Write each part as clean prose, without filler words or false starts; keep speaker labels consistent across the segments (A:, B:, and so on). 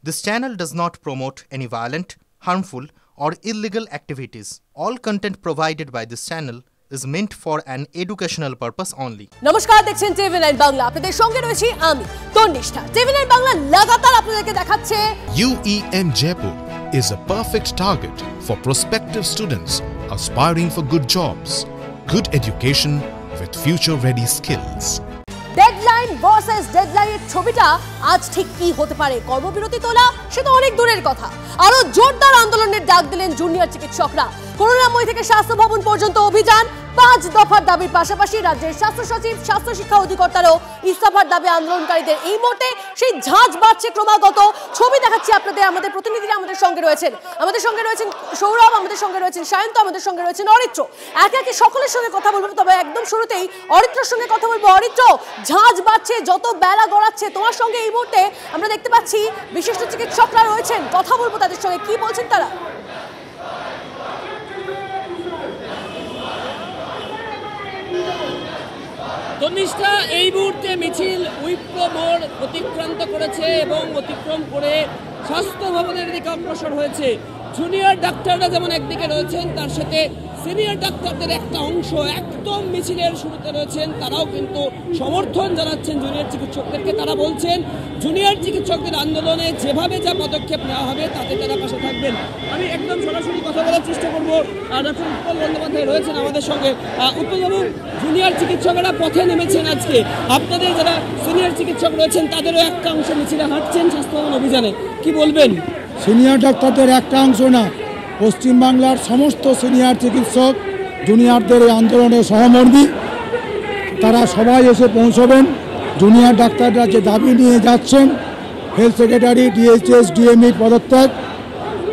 A: This channel does not promote any violent, harmful, or illegal activities. All content provided by this channel is meant for an educational purpose only.
B: নমস্কার, দেখছেন TV9 Bangla. আপনাদের সঙ্গে রয়েছি আমি Tannishtha. TV9 Bangla লাগাতার আপনাদেরকে দেখাচ্ছে
C: UEM Jaipur is a perfect target for prospective students aspiring for good jobs, good education with future-ready skills.
B: Deadline versus ডেডলাইনের ছবিটা আজ ঠিক কি হতে পারে? কর্মবিরতি তোলা সে তো অনেক দূরের কথা, আরো জোরদার আন্দোলনের ডাক দিলেন জুনিয়র চিকিৎসকরা। করুণাময়ী থেকে স্বাস্থ্য ভবন পর্যন্ত অভিযান, 5 দফার দাবির পাশাপাশি রাজ্যের স্বাস্থ্য সচিব, স্বাস্থ্য শিক্ষা অধিকর্তারও ইস্তফার দাবি আন্দোলনকারীদের। এই মুহূর্তে সেই ঝাঁজ বাড়ছে ক্রমাগত। ছবি দেখাচ্ছি আপনাদের, আমাদের প্রতিনিধিরা আমাদের সঙ্গে রয়েছেন। আমাদের সঙ্গে রয়েছেন সৌরভ, আমাদের সঙ্গে রয়েছেন সায়ন্ত, আমাদের সঙ্গে রয়েছেন অরিত্র। একে একে সকলের সঙ্গে কথা বলবো, তবে একদম শুরুতেই অরিত্রর সঙ্গে কথা বলবো। অরিত্র, ঝাঁজ বাড়ছে যত বেলা গড়াচ্ছে, তোমার সঙ্গে এই মুহূর্তে আমরা দেখতে পাচ্ছি বিশিষ্ট চিকিৎসকরা রয়েছেন, কথা বলবো তাদের সঙ্গে, কি বলছেন তারা?
D: তন্নিষ্ঠা, এই মুহূর্তে মিছিল উইপ্রো মোড় অতিক্রান্ত করেছে এবং অতিক্রম করে স্বাস্থ্য ভবনের দিকে অগ্রসর হয়েছে। জুনিয়র ডাক্তাররা যেমন একদিকে রয়েছেন, তার সাথে সিনিয়র ডাক্তারদের একটা অংশ একদম মিছিলের শুরুতে রয়েছেন। তারাও কিন্তু সমর্থন জানাচ্ছেন জুনিয়র চিকিৎসকদেরকে। তারা বলছেন জুনিয়র চিকিৎসকদের আন্দোলনে যেভাবে যা পদক্ষেপ নেওয়া হবে তাতে তারা পাশে থাকবেন। আমি একদম সরাসরি কথা বলার চেষ্টা করবো। ডক্টর উৎপল বন্দ্যোপাধ্যায় রয়েছেন আমাদের সঙ্গে। উৎপলবাবু, জুনিয়র চিকিৎসকেরা পথে নেমেছেন আজকে, আপনাদের যারা সিনিয়র চিকিৎসক রয়েছেন তাদেরও একটা অংশ মিছিলে হাঁটছেন স্বাস্থ্য ভবন অভিযানে, কি বলবেন?
E: সিনিয়র ডাক্তারদের একটা অংশ না, পশ্চিমবাংলার সমস্ত সিনিয়র চিকিৎসক জুনিয়রদের এই আন্দোলনে সহমর্মী। তারা সবাই এসে পৌঁছবেন। জুনিয়র ডাক্তাররা যে দাবি নিয়ে যাচ্ছেন, হেলথ সেক্রেটারি, ডিএইচএস, ডিএমই পদত্যাগ,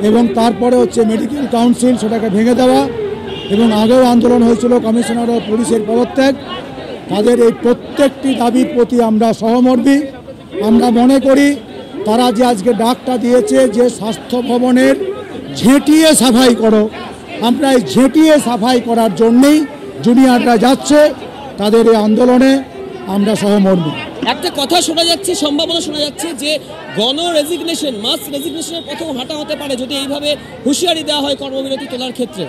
E: এবং তারপরে হচ্ছে মেডিকেল কাউন্সিল সেটাকে ভেঙে দেওয়া, এবং আগেও আন্দোলন হয়েছিল কমিশনার অফ পুলিশের পদত্যাগ। তাদের এই প্রত্যেকটি দাবির প্রতি আমরা সহমর্মী। আমরা মনে করি তারা যে আজকে ডাকটা দিয়েছে যে স্বাস্থ্য ভবনের ঝেঁটিয়ে সাফাই করো, আমরা এই ঝেঁটিয়ে সাফাই করার জন্যেই জুনিয়ররা যাচ্ছে। তাদের এই আন্দোলনে আমরা সহমর্মী।
D: একটা কথা শোনা যাচ্ছে, সম্ভাবনা শোনা যাচ্ছে যে রেজিগনেশন, মাস রেজিগনেশনের প্রথম হাঁটা হতে পারে যদি এইভাবে হুঁশিয়ারি দেওয়া হয় কর্মবিরতি তোলার ক্ষেত্রে।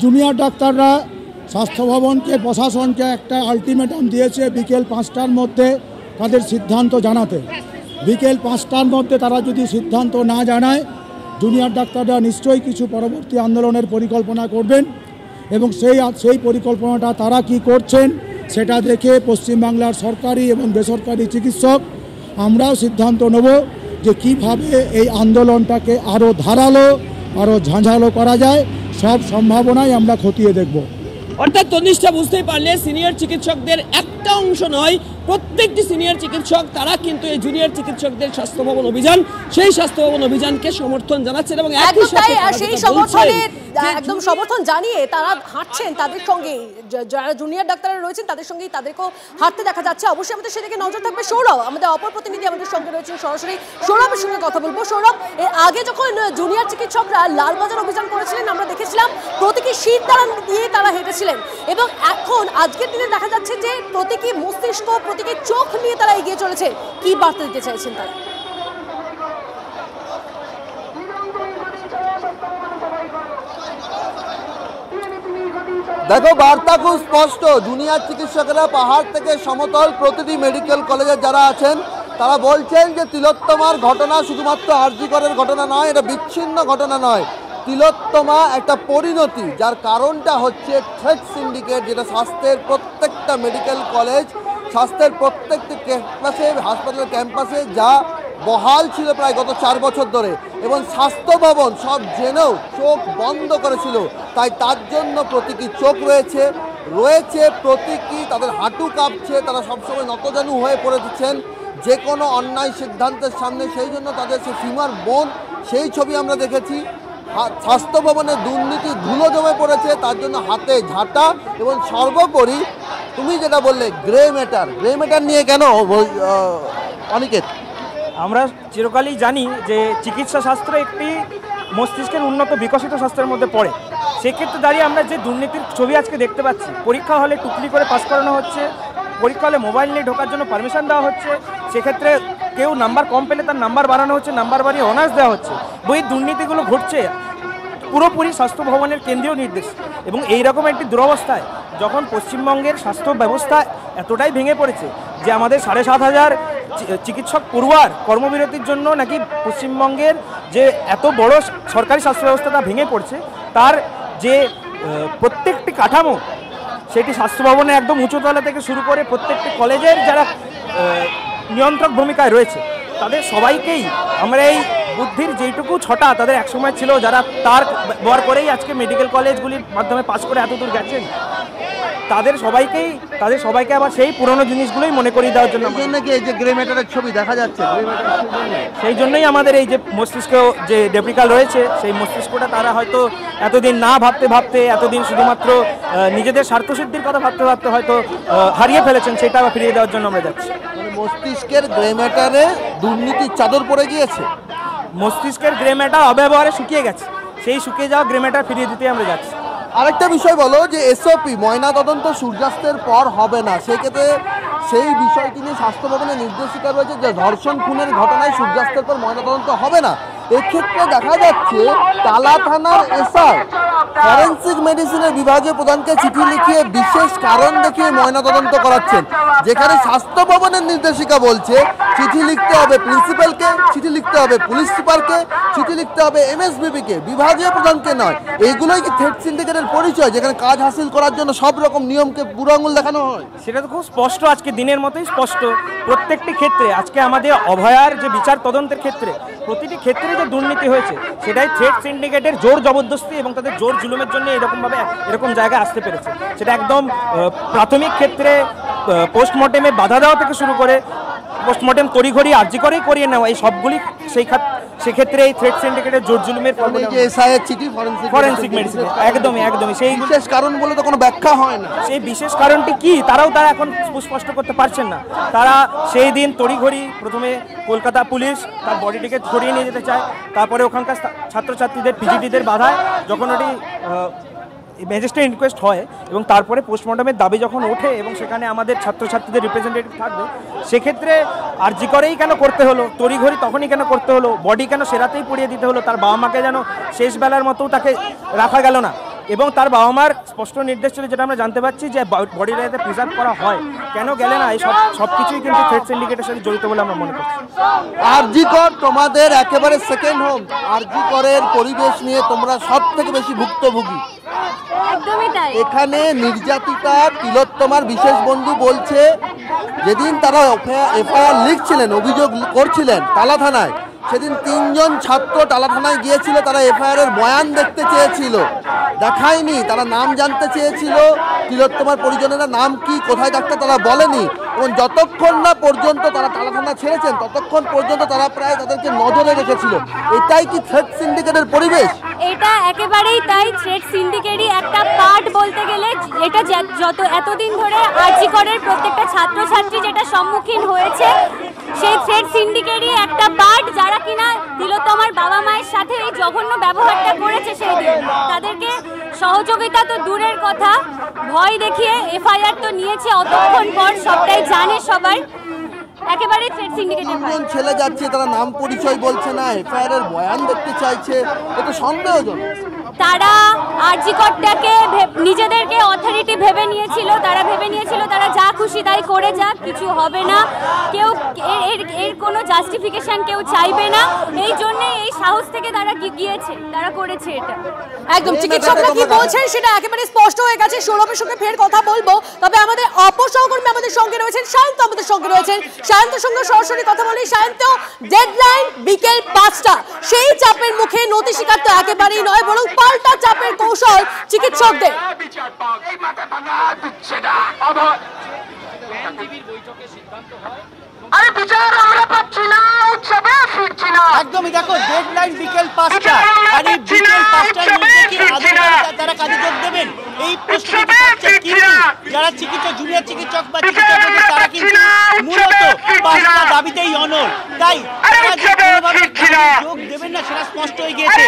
E: জুনিয়র ডাক্তাররা স্বাস্থ্য ভবনকে, প্রশাসনকে একটা আলটিমেটাম দিয়েছে বিকেল 5টার মধ্যে তাদের সিদ্ধান্ত জানাতে। বিকেল 5টার মধ্যে তারা যদি সিদ্ধান্ত না জানায়, জুনিয়র ডাক্তাররা নিশ্চয়ই কিছু পরবর্তী আন্দোলনের পরিকল্পনা করবেন, এবং সেই পরিকল্পনাটা তারা কি করছেন সেটা দেখে পশ্চিমবাংলার সরকারি এবং বেসরকারি চিকিৎসক আমরাও সিদ্ধান্ত নেব যে কিভাবে এই আন্দোলনটাকে আরও ধারালো, আরও ঝাঁঝালো করা যায়। সব সম্ভাবনাই আমরা খতিয়ে দেখব।
D: অর্থাৎ তন্নিষ্ঠা, বুঝতেই পারলে সিনিয়র চিকিৎসকদের একটা অংশ নয়, প্রত্যেকটি সিনিয়র চিকিৎসক তারা কিন্তু এই জুনিয়র চিকিৎসকদের স্বাস্থ্য ভবন অভিযান, সেই স্বাস্থ্য ভবন অভিযানকে সমর্থন জানাচ্ছেন এবং
B: সেই একদম সমর্থন জানিয়ে তারা হাঁটছেন তাদের সঙ্গে, যারা জুনিয়র ডাক্তাররা রয়েছেন তাদের সঙ্গেই তাদেরকেও হাঁটতে দেখা যাচ্ছে। অবশ্যই আমাদের সেদিকে নজর থাকবে। সৌরভ, আমাদের অপর প্রতিনিধি আমাদের সঙ্গে রয়েছেন, সরাসরি সৌরভের সঙ্গে কথা বলবো। সৌরভ, এর আগে যখন জুনিয়র চিকিৎসকরা লালবাজার অভিযান করেছিলেন আমরা দেখেছিলাম প্রতীকী শীত দ্বারা দিয়ে তারা হেঁটেছিলেন, এবং এখন আজকের দিনে দেখা যাচ্ছে যে প্রতীকী মস্তিষ্ক, প্রতীকী চোখ নিয়ে তারা এগিয়ে চলেছে। কি বার্তা দিতে চাইছেন তারা?
F: দেখো, বার্তা খুব স্পষ্ট। জুনিয়র চিকিৎসকেরা পাহাড় থেকে সমতল প্রতিটি মেডিকেল কলেজের যারা আছেন তারা বলছেন যে তিলোত্তমার ঘটনা শুধুমাত্র আরজি করের ঘটনা নয়, এটা বিচ্ছিন্ন ঘটনা নয়। তিলোত্তমা একটা পরিণতি, যার কারণটা হচ্ছে থ্রেড সিন্ডিকেট, যেটা স্বাস্থ্যের প্রত্যেকটা মেডিকেল কলেজ, স্বাস্থ্যের প্রত্যেকটি ক্যাম্পাসে, হাসপাতালের ক্যাম্পাসে যা বহাল ছিল প্রায় গত 4 বছর ধরে, এবং স্বাস্থ্য ভবন সব জেনেও চোখ বন্ধ করেছিল। তাই তার জন্য প্রতীকী চোখ রয়েছে প্রতীকী, তাদের হাঁটু কাঁপছে, তারা সবসময় নতজানু হয়ে পড়েছেন যে কোনো অন্যায় সিদ্ধান্তের সামনে। সেই জন্য তাদের সে সীমার বোন, সেই ছবি আমরা দেখেছি। স্বাস্থ্য ভবনে দুর্নীতি ধুলো জমে পড়েছে, তার জন্য হাতে ঝাঁটা, এবং সর্বোপরি তুমি যেটা বললে গ্রে ম্যাটার নিয়ে কেন অনিকেত?
G: আমরা চিরকালই জানি যে চিকিৎসা শাস্ত্র একটি মস্তিষ্কের উন্নত বিকশিত শাস্ত্রের মধ্যে পড়ে। সেক্ষেত্রে দাঁড়িয়ে আমরা যে দুর্নীতির ছবি আজকে দেখতে পাচ্ছি, পরীক্ষা হলে টুকলি করে পাস করানো হচ্ছে, পরীক্ষা হলে মোবাইল নিয়ে ঢোকার জন্য পারমিশন দেওয়া হচ্ছে, সেক্ষেত্রে কেউ নাম্বার কম পেলে তার নাম্বার বাড়ানো হচ্ছে, নাম্বার বাড়িয়ে অনার্স দেওয়া হচ্ছে। এই দুর্নীতিগুলো ঘটছে পুরোপুরি স্বাস্থ্য ভবনের কেন্দ্রীয় নির্দেশ। এবং এইরকম একটি দুরবস্থায় যখন পশ্চিমবঙ্গের স্বাস্থ্য ব্যবস্থা এতটাই ভেঙে পড়েছে যে আমাদের 7,500 চিকিৎসক পড়ুয়ার কর্মবিরতির জন্য নাকি পশ্চিমবঙ্গের যে এত বড় সরকারি স্বাস্থ্য ব্যবস্থাটা ভেঙে পড়ছে, তার যে প্রত্যেকটি কাঠামো সেটি স্বাস্থ্য ভবনে একদম উঁচুতলা থেকে শুরু করে প্রত্যেকটি কলেজের যারা নিয়ন্ত্রক ভূমিকায় রয়েছে তাদের সবাইকেই আমরা এই বুদ্ধির যেইটুকু ছটা তাদের একসময় ছিল, যারা তার ব্যবহার করেই আজকে মেডিকেল কলেজগুলির মাধ্যমে পাস করে এত দূর গেছেন, তাদের সবাইকে আবার সেই পুরনো জিনিসগুলোই মনে করিয়ে দেওয়ার জন্য
F: নাকি এই যে গ্রে ম্যাটারের ছবি দেখা যাচ্ছে,
G: সেই জন্যই আমাদের এই যে মস্তিষ্ক যে ডেপ্রিকাল রয়েছে সেই মস্তিষ্কটা তারা হয়তো এতদিন না ভাবতে এতদিন শুধুমাত্র নিজেদের স্বার্থসিদ্ধির কথা ভাবতে হয়তো হারিয়ে ফেলেছেন, সেটা আবার ফিরিয়ে দেওয়ার জন্য আমরা যাচ্ছি।
F: মস্তিষ্কের গ্রে ম্যাটারে দুর্নীতির চাদর পড়ে গিয়েছে,
G: মস্তিষ্কের গ্রে ম্যাটার অব্যবহারে শুকিয়ে গেছে, সেই শুকিয়ে যাওয়া গ্রে ম্যাটার ফিরিয়ে দিতে আমরা যাচ্ছি।
F: আরেকটা বিষয় বলো যে এসওপি ময়নাতদন্ত সূর্যাস্তের পর হবে না, সেক্ষেত্রে সেই বিষয়টি নিয়ে স্বাস্থ্য ভবনের নির্দেশিকা রয়েছে যে ধর্ষণ খুনের ঘটনায় সূর্যাস্তের পর ময়নাতদন্ত হবে না। এক্ষেত্রে দেখা যাচ্ছে টালা থানার এসআই ফরেন্সিক মেডিসিনের বিভাগীয় প্রধানকে চিঠি লিখিয়ে বিশেষ কারণ দেখিয়ে ময়নাতদন্ত করাচ্ছেন, যেখানে স্বাস্থ্য ভবনের নির্দেশিকা বলছে চিঠি লিখতে হবে প্রিন্সিপালকে, চিঠি লিখতে হবে পুলিশ সুপারকে, চিঠি লিখতে হবে এমএসবিবিকে, বিভাগীয় প্রধানকে নয়। এইগুলোই কি থ্রেড সিন্ডিকেটের পরিচয়, যেখানে কাজ হাসিল করার জন্য সব রকম নিয়মকে বুড়ো আঙুল দেখানো হয়?
G: সেটা তো খুব স্পষ্ট, আজকে দিনের মতোই স্পষ্ট প্রত্যেকটি ক্ষেত্রে। আজকে আমাদের অভয়ার যে বিচার তদন্তের ক্ষেত্রে প্রতিটি ক্ষেত্রে যে দুর্নীতি হয়েছে সেটাই থ্রেড সিন্ডিকেটের জোর জবরদস্তি এবং তাদের জোর জুলুমের জন্য এরকম জায়গায় আসতে পেরেছে। সেটা একদম প্রাথমিক ক্ষেত্রে পোস্টমর্টেমে বাধা দেওয়া থেকে শুরু করে পোস্টমর্টেম তড়িঘড়ি আর্জি করেই করিয়ে নেওয়া, এই সবগুলি সেক্ষেত্রে এই থ্রেড সিন্ডিকেটের জোর জুলুমের ফরেন্সিক মেডিসিন একদমই সেই
F: বিশেষ কারণ বলে তো কোনো ব্যাখ্যা হয় না।
G: সেই বিশেষ কারণটি কি তারা এখন স্পষ্ট করতে পারছেন না। তারা সেই দিন তড়িঘড়ি প্রথমে কলকাতা পুলিশ তার বডিটিকে ছড়িয়ে নিয়ে যেতে চায়, তারপরে ওখানকার ছাত্রছাত্রীদের পিজিটিদের বাধায় যখন ওটি ম্যাজিস্ট্রেট ইনকোয়েস্ট হয় এবং তারপরে পোস্টমর্টমের দাবি যখন ওঠে এবং সেখানে আমাদের ছাত্রছাত্রীদের রিপ্রেজেন্টেটিভ থাকবে, সেক্ষেত্রে আর্জি করেই কেন করতে হলো, তড়িঘড়ি তখনই কেন করতে হলো, বডি কেন সেরাতেই পুড়িয়ে দিতে হলো, তার বাবা মাকে যেন শেষ বেলার মতো তাকে রাখা গেল না। এবং তার বাবা মার স্পষ্ট নির্দেশ ছিল, যেটা আমরা জানতে পারছি যে বডিটা যাতে প্রিজার্ভ করা হয়, কেন গেলে না, এই সব কিছুই কিন্তু থ্রেড সিন্ডিকেটের সাথে জড়িত বলে আমরা মনে করছি।
F: আরজি কর তোমাদের একেবারে সেকেন্ড হোম, আরজি করের পরিবেশ নিয়ে তোমরা সব থেকে বেশি ভুক্তভোগী। এখানে নির্যাতিতা তিলোত্তমার বিশেষ বন্ধু বলছে যেদিন তারা এফআইআর লিখছিলেন, অভিযোগ করছিলেন টালা থানায়, সেদিন 3 জন ছাত্র টালা থানায় গিয়েছিল, তারা এফআইআর এর বয়ান দেখতে চেয়েছিল, দেখায়নি, তারা নাম জানতে চেয়েছিল, তিলোত্তমার পরিজনেরা নাম কি কোথায় ডাক্তার তারা বলেনি, এবং যতক্ষণ না পর্যন্ত তারা টালা থানা ছেড়েছেন ততক্ষণ পর্যন্ত তারা প্রায় তাদেরকে নজরে রেখেছিল। এটাই কি থ্রেড সিন্ডিকেটের পরিবেশ?
H: এটা একেবারেই তাই, থ্রেড সিন্ডিকেটই একটা পার্ট বলতে গেলে। এটা যত এতদিন ধরে আরজি করের প্রত্যেকটা ছাত্রছাত্রী যেটা সম্মুখীন হয়েছে, সেই থ্রেড সিন্ডিকেটই একটা পার্ট, যারা কিনা তিলোত্তমার বাবা মায়ের সাথে এই জঘন্য ব্যবহারটা করেছে। সেই দিন তাদেরকে সহযোগিতা তো দূরের কথা, ভয় দেখিয়ে এফআইআর তো নিয়েছে অতক্ষণ পর, সবটাই জানে সবাই। একেবারে থ্রেড সিন্ডিকেটের
F: কোন ছেলে যাচ্ছে, তারা নাম পরিচয় বলছে না, এফআইআর এর বয়ান দেখতে চাইছে, এটা সন্দেহজনক।
H: তারা আরজি করটাকে নিজেদেরকে অথরিটি ভেবে নিয়েছিল, তারা যা খুশি তাই করে যাক, কিছু হবে না, কেউ এর কোনো জাস্টিফিকেশন কেউ চাইবে না, এই জন্য এই সাহস থেকে তারা গিয়েছে, তারা করেছে এটা।
B: একদম চিকিৎসকরা কি বলছেন সেটা একেবারে স্পষ্ট হয়ে গেছে। সৌরভের সঙ্গে ফের কথা বলবো, তবে আমাদের অপর সহকর্মী আমাদের সঙ্গে রয়েছেন, সায়ন্ত আমাদের সঙ্গে রয়েছেন। সায়ন্তের সঙ্গে সরাসরি কথা বলি। সায়ন্ত, ডেডলাইন বিকেল 5টা, সেই চাপের মুখে নথি স্বীকার তো একেবারেই নয়, বরং পাল্টা চাপের কৌশল চিকিৎসকদের।
I: একদমই, দেখো ডেডলাইন বিকেল 5টা, আর এই বিকেল 5টার মধ্যে কি তারা কাজে যোগ দেবেন এই প্রশ্নটি পাচ্ছে কিন্তু যারা চিকিৎসক, জুনিয়র চিকিৎসক বা চিকিৎসক তারা কিন্তু মূলত 5টা দাবিতেই অনড়, তাই তারা যে কোনোভাবে যোগ দেবেন না সেটা স্পষ্ট হয়ে গিয়েছে।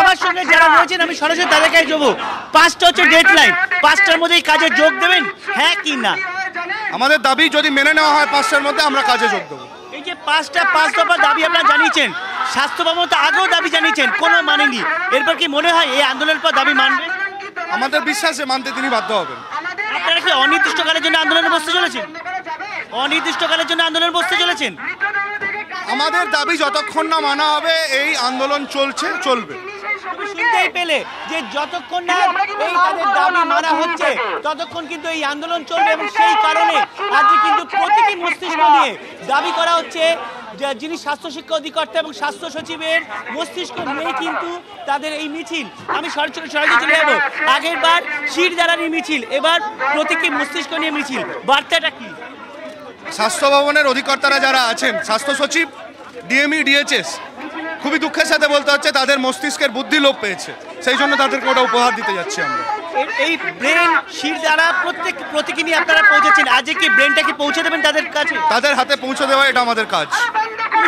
I: আমার সঙ্গে যারা রয়েছেন আমি সরাসরি তাদেরকে যাবো, 5টা হচ্ছে ডেডলাইন, 5টার মধ্যেই কাজে যোগ দেবেন, হ্যাঁ কি না?
J: আমাদের দাবি যদি মেনে নেওয়া হয় 5টার মধ্যে আমরা কাজে যোগ দেবো।
I: এই যে 5 দফা দাবি আপনারা জানিয়েছেন, স্বাস্থ্য ভবন তো আগেও দাবি জানিয়েছেন, কোনো মানেনি, এরপর কি মনে হয় এই আন্দোলনের পর দাবি মানবে?
J: আমাদের বিশ্বাসে মানতে তিনি বাধ্য হবেন।
I: আপনারা কি অনির্দিষ্টকালের জন্য আন্দোলনে বসতে চলেছেন? অনির্দিষ্টকালের জন্য আন্দোলন বসতে চলেছেন?
J: আমাদের দাবি যতক্ষণ না মানা হবে এই আন্দোলন চলবে।
I: শুনতেই পেলে যে যতক্ষণ না এই তাদের দাবি মানা হচ্ছে ততক্ষণ কিন্তু এই আন্দোলন চলবে, এবং সেই কারণে আজকে কিন্তু প্রতীকী মস্তিষ্ক নিয়ে দাবি করা হচ্ছে যিনি স্বাস্থ্য শিক্ষা অধিকর্তা এবং স্বাস্থ্য সচিবের মস্তিষ্ক নিয়ে কিন্তু তাদের এই মিছিল। আমি সরাসরি চলে যাবো, আগের বার শির জ্বালানির মিছিল, এবার প্রতীকী মস্তিষ্ক নিয়ে মিছিল, বার্তাটা কি?
J: স্বাস্থ্য ভবনের অধিকর্তারা যারা আছেন, স্বাস্থ্য সচিব, ডিএমই, ডিএইচএস, খুবই দুঃখের সাথে বলতে হচ্ছে তাদের মস্তিষ্কের বুদ্ধি লোপ পেয়েছে, সেই জন্য তাদেরকে ওটা উপহার দিতে যাচ্ছি আমরা।
I: এই ব্রেন শির দ্বারা প্রতীকী নিয়ে আপনারা পৌঁছেছেন, আজকে কি ব্রেনটা কি পৌঁছে দেবেন তাদের কাছে?
J: তাদের হাতে পৌঁছে দেওয়া এটা আমাদের কাজ।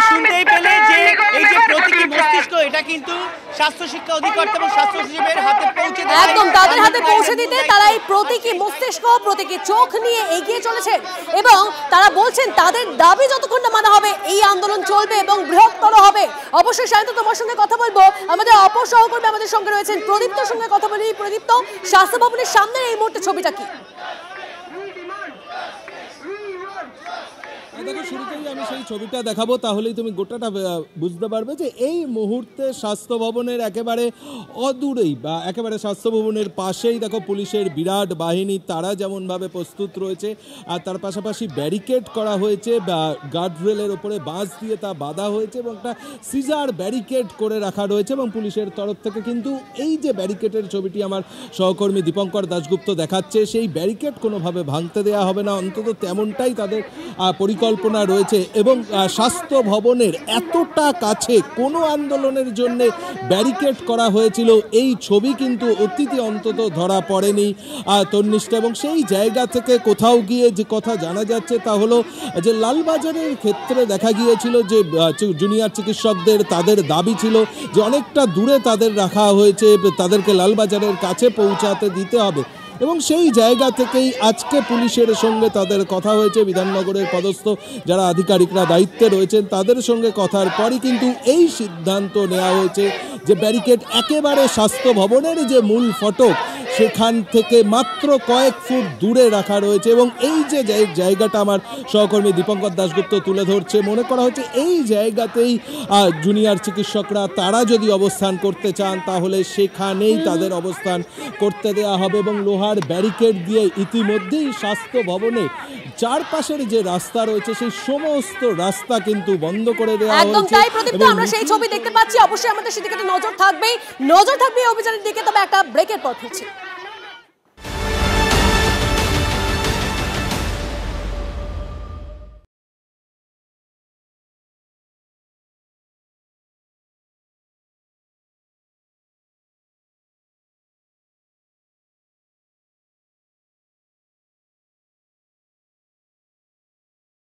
I: শুনতেই পেলে যে এই যে প্রতীকী মস্তিষ্ক, এটা কিন্তু স্বাস্থ্য শিক্ষা অধিকর্তা এবং স্বাস্থ্য সচিবের হাতে পৌঁছে দেয়,
B: একদম তাদের হাতে পৌঁছে দিতে তারা এই প্রতীকী মস্তিষ্ক, প্রতীকী চোখ নিয়ে এগিয়ে চলেছেন, এবং তারা বলছেন তাদের দাবি যতক্ষণ না মানা হবে এই আন্দোলন চলবে এবং বৃহত্তর হবে। অবশ্যই সায়ন্ত, তোমার সঙ্গে কথা বলবো, আমাদের অপর সহকর্মী আমাদের সঙ্গে রয়েছেন প্রদীপ্তর সঙ্গে কথা বলি। প্রদীপ্ত, স্বাস্থ্য ভবনের সামনের এই মুহূর্তে ছবিটা কি?
K: দেখো, শুরুতেই আমি সেই ছবিটা দেখাবো, তাহলেই তুমি গোটাটা বুঝতে পারবে যে এই মুহূর্তে স্বাস্থ্য ভবনের একেবারে অদূরেই বা একেবারে স্বাস্থ্য ভবনের পাশেই দেখো পুলিশের বিরাট বাহিনী, তারা যেমনভাবে প্রস্তুত রয়েছে, আর তার পাশাপাশি ব্যারিকেড করা হয়েছে, গার্ডরেলের ওপরে বাঁশ দিয়ে তা বাঁধা হয়েছে এবং একটা সিজার ব্যারিকেড করে রাখা রয়েছে, এবং পুলিশের তরফ থেকে কিন্তু এই যে ব্যারিকেডের ছবিটি আমার সহকর্মী দীপঙ্কর দাশগুপ্ত দেখাচ্ছে, সেই ব্যারিকেড কোনোভাবে ভাঙতে দেওয়া হবে না, অন্তত তেমনটাই তাদের পরিকল্পনা রয়েছে। এবং স্বাস্থ্য ভবনের এতটা কাছে কোনো আন্দোলনের জন্য ব্যারিকেড করা হয়েছিল এই ছবি কিন্তু অতীতে অন্তত ধরা পড়েনি তন্নিষ্ঠা। এবং সেই জায়গা থেকে কোথাও গিয়ে যে কথা জানা যাচ্ছে তা হলো যে লালবাজারের ক্ষেত্রে দেখা গিয়েছিল যে জুনিয়র চিকিৎসকদের তাদের দাবি ছিল যে অনেকটা দূরে তাদের রাখা হয়েছে, তাদেরকে লালবাজারের কাছে পৌঁছাতে দিতে হবে, এবং সেই জায়গা থেকেই আজকে পুলিশের সঙ্গে তাদের কথা হয়েছে। বিধাননগরের পদস্থ যারা আধিকারিকরা দায়িত্বে রয়েছেন তাদের সঙ্গে কথার পরই কিন্তু এই সিদ্ধান্ত নেওয়া হয়েছে যে ব্যারিকেড একেবারে স্বাস্থ্য ভবনের যে মূল ফটক সেখান থেকে মাত্র কয়েক ফুট দূরে রাখা রয়েছে। এবং এই যে জায়গাটা আমার সহকর্মী দীপঙ্কর দাশগুপ্ত তুলে ধরছে, মনে করা হচ্ছে এই জায়গাতেই জুনিয়র চিকিৎসকরা তারা যদি অবস্থান করতে চান তাহলে সেখানেই তাদের অবস্থান করতে দেওয়া হবে, এবং লোহার ব্যারিকেড দিয়ে ইতিমধ্যেই স্বাস্থ্য ভবনে চারপাশের যে রাস্তা রয়েছে সেই সমস্ত রাস্তা কিন্তু বন্ধ করে দেওয়া হয়েছে।
B: একদম তাই প্রদীপ্ত, আমরা সেই ছবি দেখতে পাচ্ছি, অবশ্যই আমাদের সেদিকে নজর থাকবে এই অভিযানের দিকে। তবে একটা ব্রেকের পর ফিরছি।